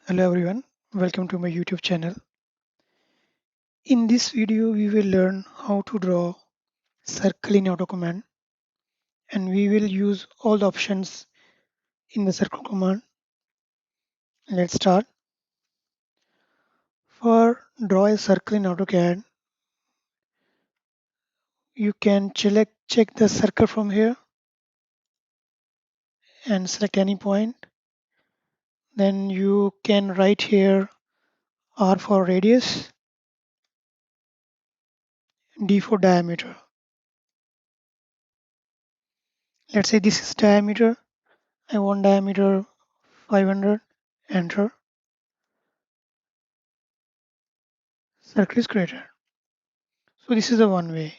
Hello everyone, welcome to my YouTube channel. In this video, we will learn how to draw circle in auto command, and we will use all the options in the circle command. Let's start. For draw a circle in AutoCAD, you can check the circle from here and select any point. Then you can write here R for radius, D for diameter. Let's say this is diameter. I want diameter 500. Enter. Circle is created. So this is the one way.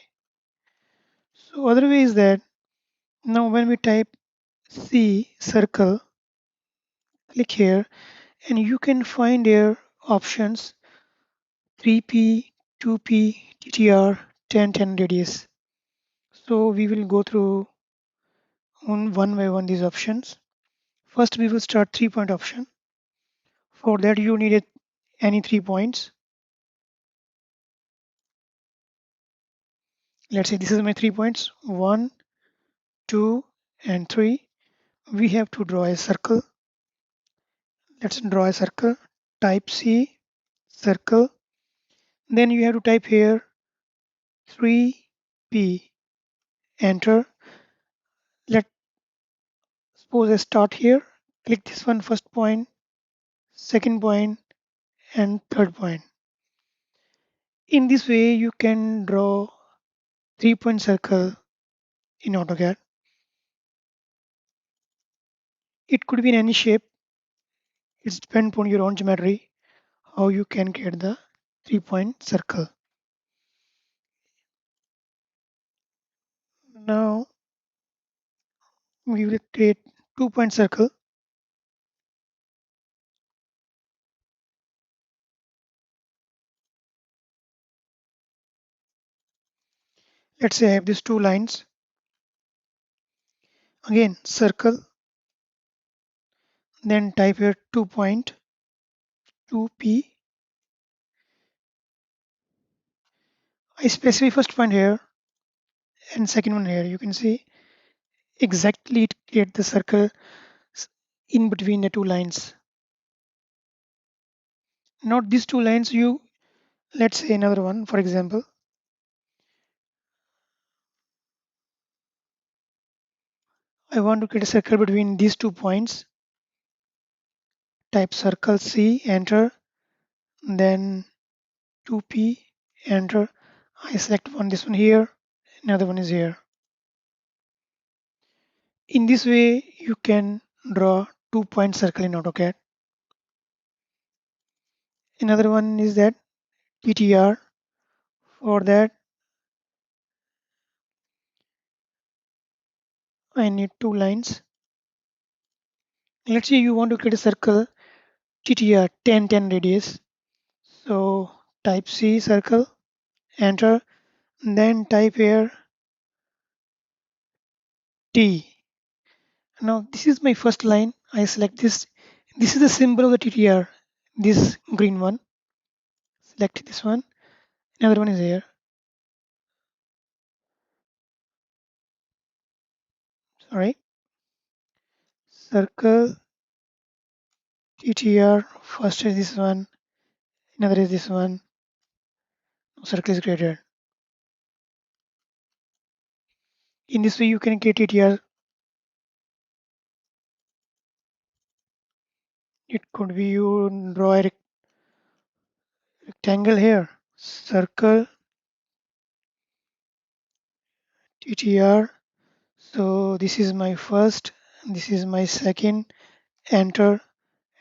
So other way is that now when we type C circle, click here and you can find here options 3P, 2P, TTR, 10, 10 radius. So we will go through one by one these options. First we will start 3 point option. For that you need any 3 points. Let's say this is my 3 points, 1, 2 and 3. We have to draw a circle. Let's draw a circle. Type C circle. Then you have to type here 3P. Enter. Let's suppose I start here. Click this one first point, second point, and third point. In this way, you can draw 3 point circle in AutoCAD. It could be in any shape. It depends on your own geometry how you can create the 3 point circle. Now we will create 2 point circle. Let's say I have these two lines. Again, circle. Then type here 2 point, 2P. I specify first point here and second one here. You can see exactly it create the circle in between the two lines. Not these two lines, you let's say another one, for example. I want to create a circle between these 2 points. Type circle C, enter, then 2P, enter. I select one, this one here, another one is here. In this way, you can draw 2 point circle in AutoCAD. Another one is that TTR. For that, I need two lines. Let's say you want to create a circle TTR 10, 10 radius. So type C circle, enter, then type here T. Now this is my first line. I select this. This is the symbol of the TTR. This green one. Select this one. Another one is here. Sorry. Circle TTR. First is this one. Another is this one. Circle is created. In this way, you can create TTR. It could be you draw a rectangle here. Circle TTR. So this is my first. This is my second. Enter,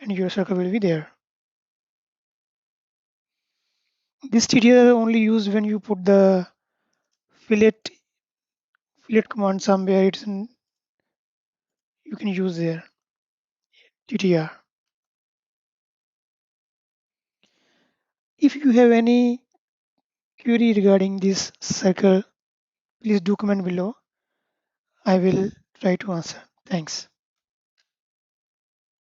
and your circle will be there. This TTR only used when you put the fillet fillet command somewhere. You can use there TTR. If you have any query regarding this circle, please do comment below. I will try to answer. Thanks.